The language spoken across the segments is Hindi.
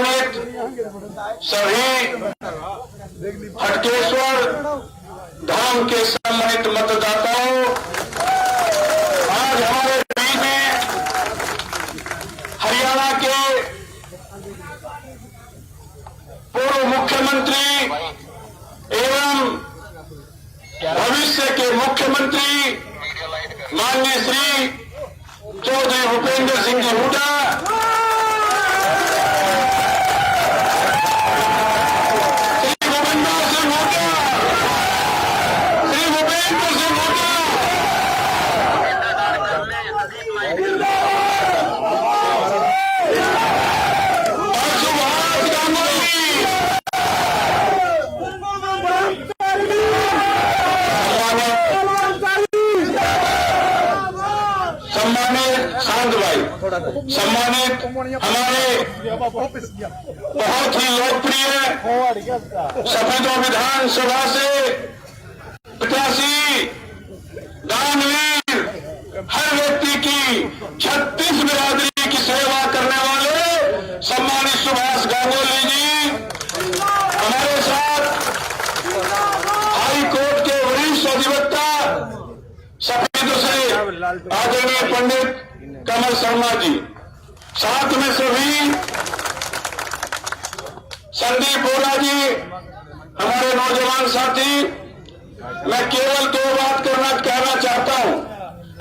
सम्मानित सभी हटकेश्वर धाम के सम्मानित मतदाताओं, आज हमारे बीच में हरियाणा के पूर्व मुख्यमंत्री एवं भविष्य के मुख्यमंत्री माननीय श्री चौधरी भूपेंद्र सिंह जी हुड्डा, सम्मानित हमारे बहुत ही लोकप्रिय सफेदों विधानसभा से प्रत्याशी दानवीर, हर व्यक्ति की 36 बिरादरी की सेवा करने वाले सम्मानित सुभाष गांगुली जी, हमारे साथ हाई कोर्ट के वरिष्ठ अधिवक्ता सफेदों से आदरणीय पंडित कमल शर्मा जी, साथ में सभी संदीप बोरा जी, हमारे नौजवान साथी। मैं केवल 2 बात कहना चाहता हूं।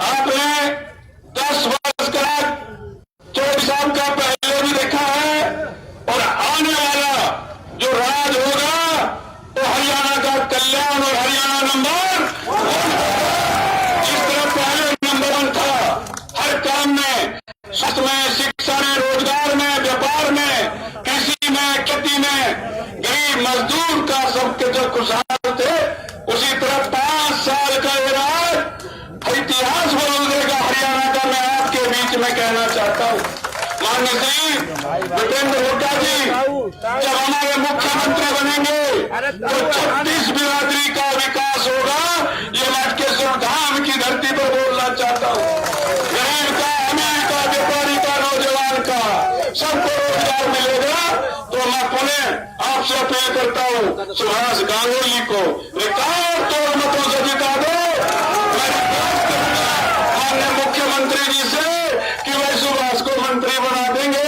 आपने 10 वर्ष का चौधरी साहब का पहले भी देखा है और आने वाला जो राज होगा तो हरियाणा का कल्याण और हरियाणा नंबर जिस तरह पहले नंबर 1 था, हर काम में, स्वास्थ्य में, शिक्षा में, रोजगार में, व्यापार में, कृषि में, खेती में, गरीब मजदूर का सबके जो खुशहाल थे, उसी तरह 5 साल का ये राज इतिहास बदल देगा हरियाणा का। मैं आपके बीच में कहना चाहता हूं, माननीय श्री भूपेंद्र हुड्डा जी जब हमारे मुख्यमंत्री बनेंगे तो 36 बिरादरी का विकास होगा। ये मैं हटकेश्वर धाम की धरती पर बोलना चाहता हूं। गरीब का, अमीर का, व्यापारी का, नौजवान का, सबको रोजगार मिलेगा। तो मैं पुनः आपसे अपील करता हूं, सुभाष गांगुली को रिकॉर्ड तोड़ मतों से जिता दो। मैं रिक्वेस्ट करूंगा माननीय मुख्यमंत्री जी से कि वह सुभाष को मंत्री बना देंगे।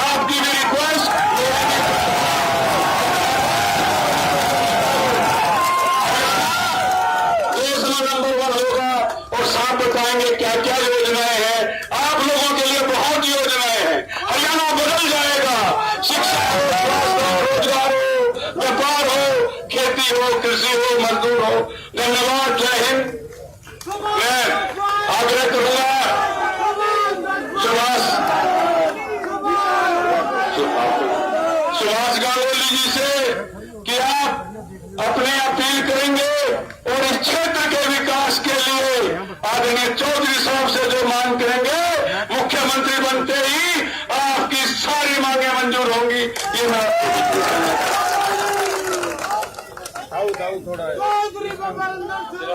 आपकी भी रिक्वेस्ट देश में नंबर 1 होगा और साथ बताएंगे क्या क्या योजनाएं हैं। आप लोगों के लिए बहुत योजनाएं हैं। हरियाणा बदल जाएगा। शिक्षा हो, स्वास्थ्य हो, रोजगार हो, व्यापार हो, खेती हो, कृषि हो, मजदूर हो। धन्यवाद। जय हिंद। मैं आग्रह करूंगा सुभाष गांगुली जी से कि आप अपने अपील करेंगे और इस क्षेत्र के विकास के लिए आदरणीय चौधरी साहब से जो मांग करेंगे, मुख्यमंत्री बनते ही आपकी सारी मांगे मंजूर होंगी। ये मैं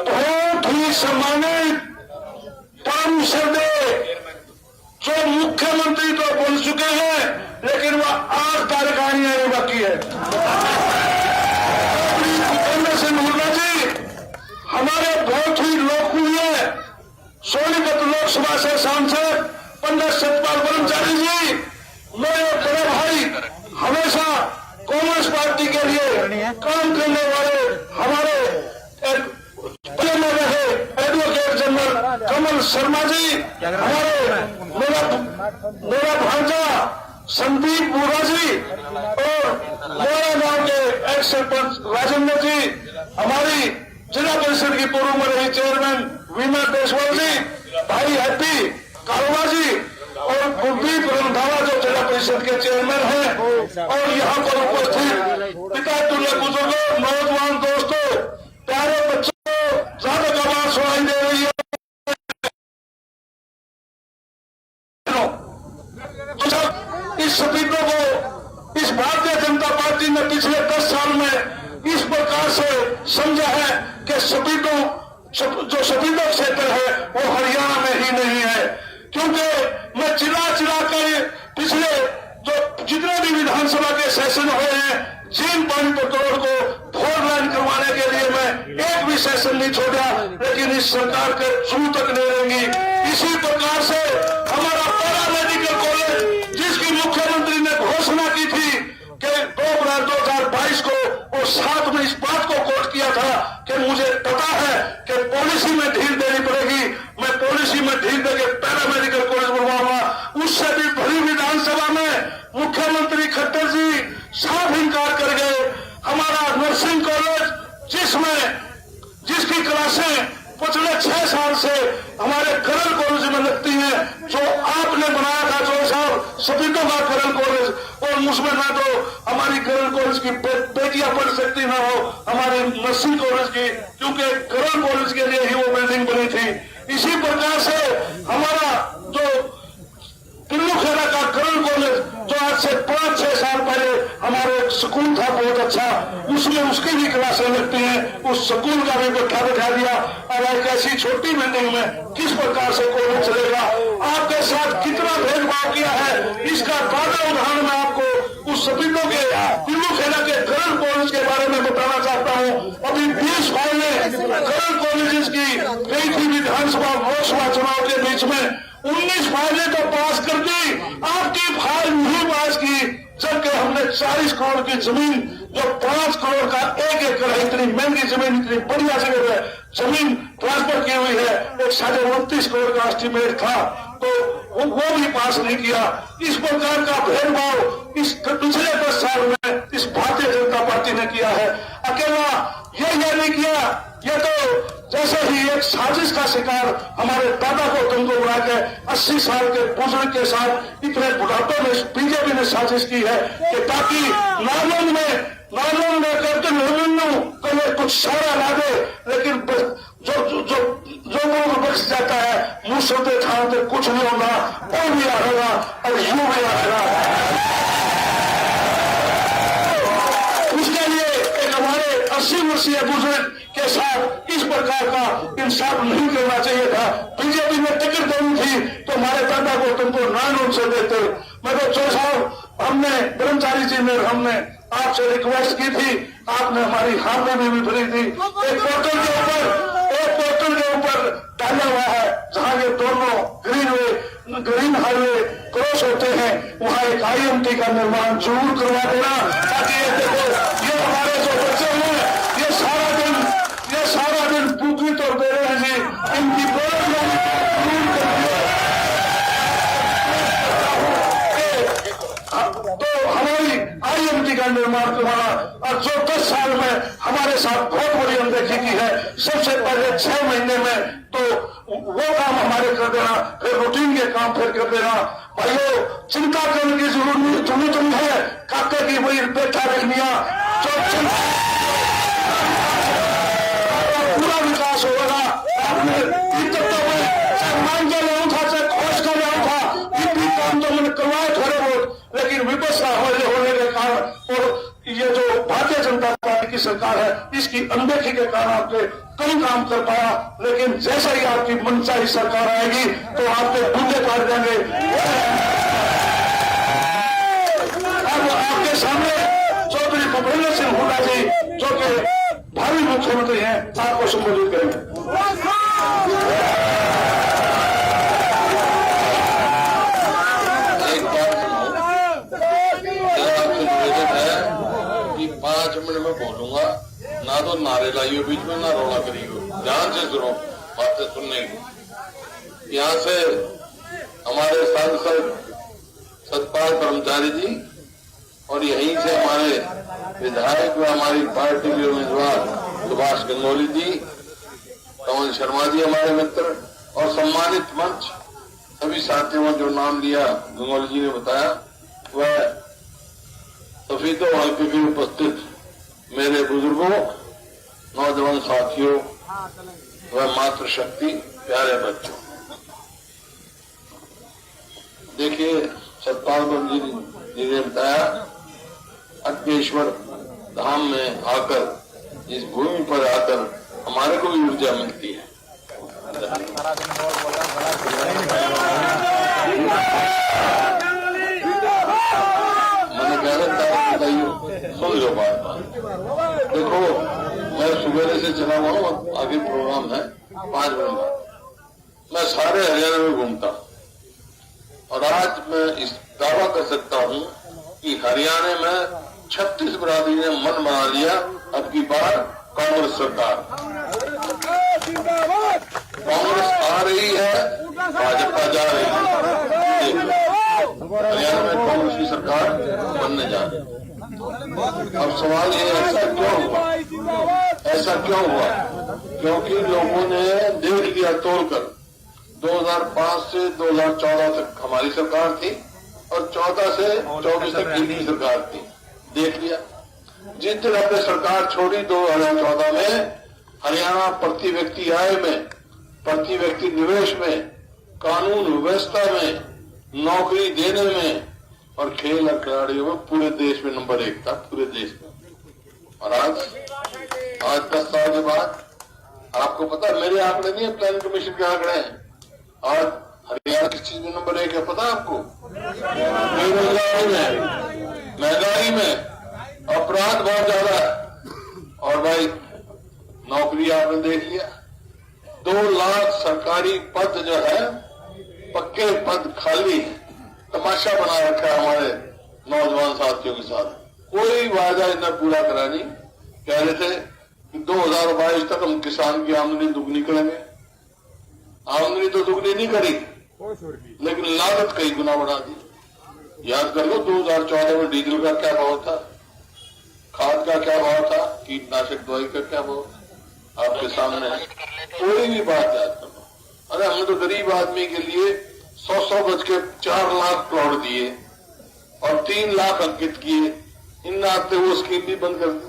बहुत ही सम्मानित परम श्रद्धेय जो मुख्यमंत्री तो बन चुके हैं, लेकिन वह 8 तारीख आनी है बाकी है। भूपेंद्र सिंह हुड्डा जी हमारे बहुत ही लोकप्रिय सोनीपत लोकसभा से सांसद पंडित सतपाल ब्रह्मचारी जी, मेरे बड़े भाई, हमेशा कांग्रेस पार्टी के लिए काम करने वाले हमारे एडवोकेट जनरल कमल शर्मा जी, हमारे मेरा भांजा संदीप बोरा जी और मेरा गांव के एक्स सरपंच राजेंद्र जी, हमारी जिला परिषद की पूर्व में रही चेयरमैन वीना देशवाल जी, भाई हैप्पी कारोबा जी और कुलदीप रंधावा जो जिला परिषद के चेयरमैन हैं, और यहाँ पर उपस्थित पिता तुल्य बुजुर्गों, नौजवान दोस्तों, प्यारे बच्चों, ज्यादा आवाज सुनाई दे रही है। इस सपीटों को इस भारतीय जनता पार्टी ने पिछले 10 साल में इस प्रकार से समझा है कि सपीटों जो सपीटों क्षेत्र है वो हरियाणा में ही नहीं है, क्योंकि मैं चिल्ला कर पिछले जो जितने भी विधानसभा के सेशन हुए हैं, जिन पानीपत रोड को 4 लाइन करवाने के लिए मैं एक भी सेशन नहीं छोड़ा, लेकिन इस सरकार के छू तक नहीं रहेंगी। इसी प्रकार से हमारा पैरा मेडिकल कॉलेज, जिसकी मुख्यमंत्री ने घोषणा की थी कि 2 अप्रैल 2022 को, और साथ में इस बात को कोट किया था कि मुझे पता है कि पॉलिसी में ढील देनी पड़ेगी, मैं पॉलिसी में ढील देकर पैरा मेडिकल कॉलेज बनवाऊंगा। उससे भी भरी विधानसभा में मुख्यमंत्री खट्टर जी साफ इनकार कर गए। हमारा नर्सिंग कॉलेज जिसकी क्लासें पिछले 6 साल से हमारे करल कॉलेज में लगती हैं, जो आपने बनाया था 2 साल सपीतों का करल कॉलेज, और उसमें ना तो हमारी करल कॉलेज की बेटियां पढ़ सकती ना हो हमारे नर्सिंग कॉलेज की, क्योंकि करल कॉलेज के लिए ही वो बिल्डिंग बनी थी। इसी प्रकार से हमारा जो पिल्लूखेड़ा का करल कॉलेज, जो आज से 5-6 साल पहले हमारे स्कूल था बहुत अच्छा, उसमें उसकी भी क्लासें लगती हैं, उस स्कूल का भी बैठा दिया। और एक ऐसी छोटी बिल्डिंग में किस प्रकार से कॉलेज चलेगा? आपके साथ कितना भेदभाव किया है, इसका ताजा उदाहरण मैं आपको उस सपीतों के पिल्लूखेड़ा के करल कॉलेज के बारे में बताना चाहता हूँ। अभी 20 फाइलें करल कॉलेज की गई थी विधानसभा लोकसभा चुनाव के बीच में, 19 फाइलें तो पास कर दी, आपकी फाइल नहीं पास की, जबकि हमने 40 करोड़ की जमीन, जो 5 करोड़ का 1 एकड़ है, इतनी महंगी जमीन, इतनी बढ़िया जगह है, जमीन ट्रांसफर की हुई है, एक 29.5 करोड़ का एस्टीमेट था, तो वो भी पास नहीं किया। इस प्रकार का भेदभाव इस पिछले 10 साल में इस भारतीय जनता पार्टी ने किया है। अकेला ये नहीं किया, ये तो जैसे ही एक साजिश का शिकार हमारे दादा को तुमको बुला के 80 साल के बुजुर्ग के साथ इतने बुढ़ापे में बीजेपी ने साजिश की है कि ताकि नालंद में कैप्टन अभिमन्यु को कुछ सारा ला दे, लेकिन जो लोग बच जाता है मुंह सोते ठानते कुछ नहीं होगा, वो भी आ रहेगा और यू भी आ रहेगा। उसके लिए एक हमारे 80 वर्षीय बुजुर्ग के साथ इस प्रकार का इंसाफ नहीं करना चाहिए था। बीजेपी ने टिकट देनी थी तो हमारे दादा को तुमको नाम से देते। मैं तो 4 साल हमने ब्रह्मचारी जी ने हमने आपसे रिक्वेस्ट की थी, आपने हमारी हाथ में भी भरी थी। एक पोर्टल के ऊपर डाला हुआ है जहां ये दोनों ग्रीन हाईवे क्रॉस होते हैं, वहां एक IMT का निर्माण जरूर करवा देना, ताकि ये देखो ये हमारे जो बच्चे हैं ये सारा दिन भूखी तो दे रहे हैं जी, इनकी तो हमारी IMT का निर्माण करवाना। और जो 10 साल में हमारे साथ बहुत बड़ी अनदेखी की है, सबसे पहले 6 महीने में तो वो काम हमारे कर देना, फिर रूटीन के काम फिर कर देना। भाइयों, चिंता करने की जरूरत नहीं है, काके की वही बैठा रखनिया, जो पूरा विकास होगा। आपने मान के लाऊं था, चाहे खोज कर लाऊं था, ये भी काम तो मैंने करवाए थोड़े बहुत, लेकिन विपक्ष होने के कारण और ये जो भारतीय जनता पार्टी की सरकार है, इसकी अनदेखी के कारण आपके कम काम कर पाया। लेकिन जैसा ही आपकी मनचाही सरकार आएगी तो आपके बूंदे काट देंगे। अब आपके सामने चौधरी भूपेंद्र सिंह हुड्डा जी, जो कि भावी मुख्यमंत्री हैं, आपको संबोधित करेंगे। एक बात निवेदन है कि 5 मिनट में बोलूंगा, ना तो नारे लाइयो बीच में, ना रोला करियो, ध्यान से सुनो बातें सुनने की। यहाँ से हमारे सांसद सतपाल ब्रह्मचारी जी और यहीं से हमारे विधायक व हमारी पार्टी के उम्मीदवार सुभाष गंगोली जी, कमल शर्मा जी हमारे मित्र, और सम्मानित मंच सभी साथियों जो नाम लिया गंगोली जी ने बताया, वह सफीदो हल्के में उपस्थित मेरे बुजुर्गों, नौजवान साथियों व मातृशक्ति प्यारे बच्चों, देखिए सतपाल जी ने बताया, अग्नेश्वर धाम में आकर, इस भूमि पर आकर हमारे को भी ऊर्जा मिलती है। मैंने कह रहा बताइए, सुन लो बात। देखो, मैं सुबह से चला हुआ हूँ, आगे प्रोग्राम है 5 मिनट बाद। मैं सारे हरियाणा में घूमता हूँ और आज मैं इस दावा कर सकता हूँ कि हरियाणा में 36 बिरादरी ने मन बना लिया अब की बार कांग्रेस सरकार। कांग्रेस आ रही है, भाजपा जा रही है। हरियाणा में कांग्रेस की सरकार बनने जा रही है। अब सवाल ये, ऐसा क्यों हुआ? ऐसा क्यों हुआ? क्योंकि लोगों ने देख लिया तोड़कर। 2005 से 2014 तक हमारी सरकार थी और 14 से 24 तक इनकी सरकार थी। देख लिया, जिस दिन हमने सरकार छोड़ी 2014 में, हरियाणा प्रति व्यक्ति आय में, प्रति व्यक्ति निवेश में, कानून व्यवस्था में, नौकरी देने में और खेल और खिलाड़ियों में पूरे देश में नंबर 1 था, पूरे देश में। और आज 10 साल के बाद आपको पता, मेरे आंकड़े नहीं है, प्लान कमीशन के आंकड़े हैं। आज हरियाणा किस चीज में नंबर 1 है पता है आपको? बेरोजगारी में, महंगाई में, अपराध बहुत ज्यादा है। और भाई नौकरी आपने देख लिया, 2 लाख सरकारी पद जो है, पक्के पद खाली है। तमाशा बना रखा है हमारे नौजवान साथियों के साथ। कोई वायदा इतना पूरा करा नहीं। कह रहे थे कि 2022 तक हम किसान की आमदनी दुगनी करेंगे। आमदनी तो दुगनी नहीं करी, लेकिन लागत कई गुना बढ़ा दी। याद कर लो, 2014 में डीजल का क्या भाव था, खाद का क्या भाव था, कीटनाशक दवाई का क्या भाव आपके सामने है। कोई भी बात याद कर लो। अरे हमने तो गरीब आदमी के लिए 100 गज के 4 लाख प्लॉट दिए और 3 लाख अंकित किए। इन नाते वो स्कीम भी बंद कर दी।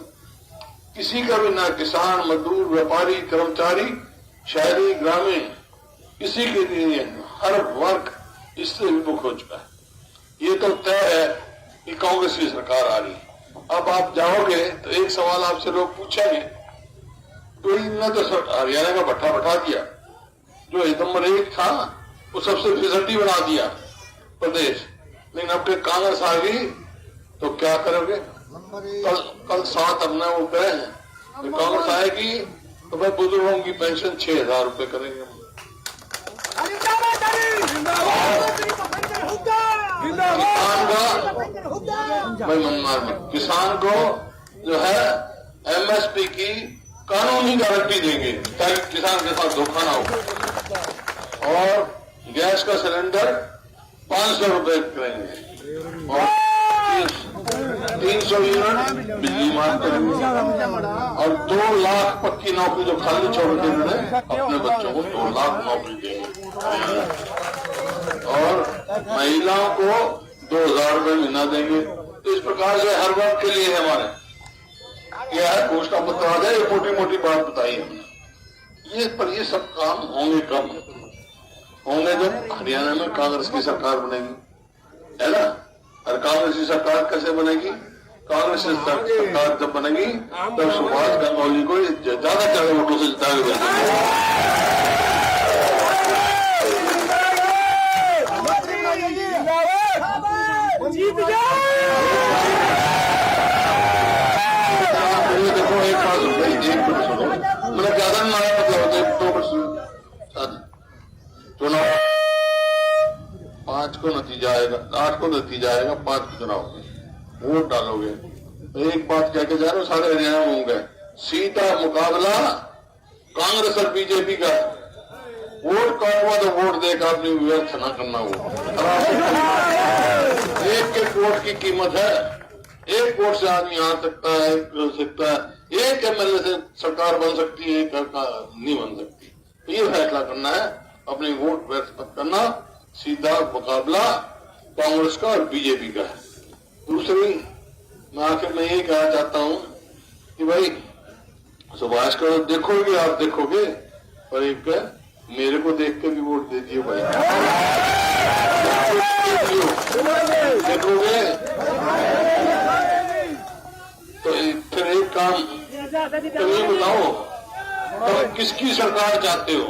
किसी का भी ना, किसान, मजदूर, व्यापारी, कर्मचारी, शहरी, ग्रामीण, किसी के लिए हर वर्ग इससे विमुख हो चुका है। ये तो तय है कि कांग्रेस की सरकार आ रही है। अब आप जाओगे तो एक सवाल आपसे लोग पूछेंगे, तो इन्होंने तो हरियाणा का भट्ठा बैठा दिया, जो नंबर 1 था वो सबसे फिसड्डी बना दिया प्रदेश। लेकिन अब के कांग्रेस आ गई तो क्या करोगे? कल 7 अपना वो कहे हैं, तो कांग्रेस आएगी तो भाई बुजुर्गों की पेंशन 6000 रुपए करेंगे। किसान को जो है MSP की कानूनी गारंटी देंगे ताकि किसान के साथ धोखा ना हो। और गैस का सिलेंडर 500 रुपए करेंगे और 300 यूनिट बिजली माफ करेंगे और 2 लाख पक्की नौकरी जो खाली छोड़ के अपने बच्चों को 2 लाख नौकरी देंगे और महिलाओं को 2000 रुपए महीना देंगे। तो इस प्रकार से हर वर्ग के लिए हमारे क्या है, घोषणा पत्र आ जाए, ये मोटी मोटी बात बताई हमने। ये पर ये सब काम होंगे कब? होंगे जब हरियाणा में कांग्रेस की सरकार बनेगी, है ना। और कांग्रेस की सरकार कैसे बनेगी? कांग्रेस की सरकार जब बनेगी तब सुभाष गंगवार को ज्यादा वोटों से जिता के भेजेंगे। देखो एक बात सुनो, मैंने ज्यादा नारा मतलब 2 चुनाव 5 को नतीजा आएगा, 8 को नतीजा आएगा, 5 को चुनाव वोट डालोगे। एक बात कह के जा रहे हो, सारे हरियाणा में होंगे, सीधा मुकाबला कांग्रेस और बीजेपी का। वोट काटवा तो वोट देकर अपनी व्यर्थ न करना। वो एक वोट की कीमत है। 1 वोट से आदमी आ सकता है, कर सकता है, 1 MLA से सरकार बन सकती है, नहीं बन सकती। तो ये फैसला करना है, अपनी वोट व्यर्थ मत करना। सीधा मुकाबला कांग्रेस का और बीजेपी का है। दूसरी, मैं आखिर में यही कहना चाहता हूं कि भाई सुभाष को देखोगे, आप देखोगे, पर एक मेरे को देख के भी वोट दे दियो भाई। देखोगे तो फिर एक काम तो ये बताओ, तो किसकी सरकार चाहते हो?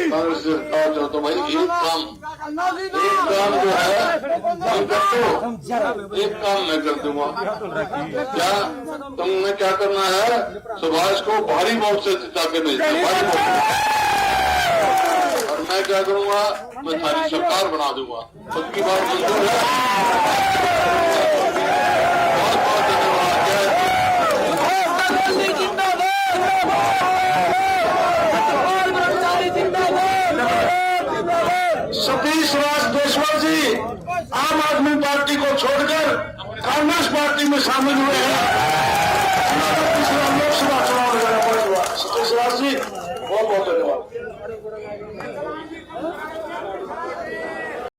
कांग्रेस सरकार चाहो तो भाई एक काम एक काम जो है एक काम मैं कर दूंगा। क्या तुमने क्या करना है? सुभाष को भारी वोट से जिता के भेजना, भारी वोट। और मैं क्या करूंगा? मैं सारी सरकार बना दूंगा। उसकी बात मंजूर है? बहुत बहुत धन्यवाद। सतीश राज देशवाल जी आम आदमी पार्टी को छोड़कर कांग्रेस पार्टी में शामिल हुए हैं। तीसरा लोकसभा चुनाव लड़ना पड़ेगा। सतीश राज जी बहुत बहुत धन्यवाद।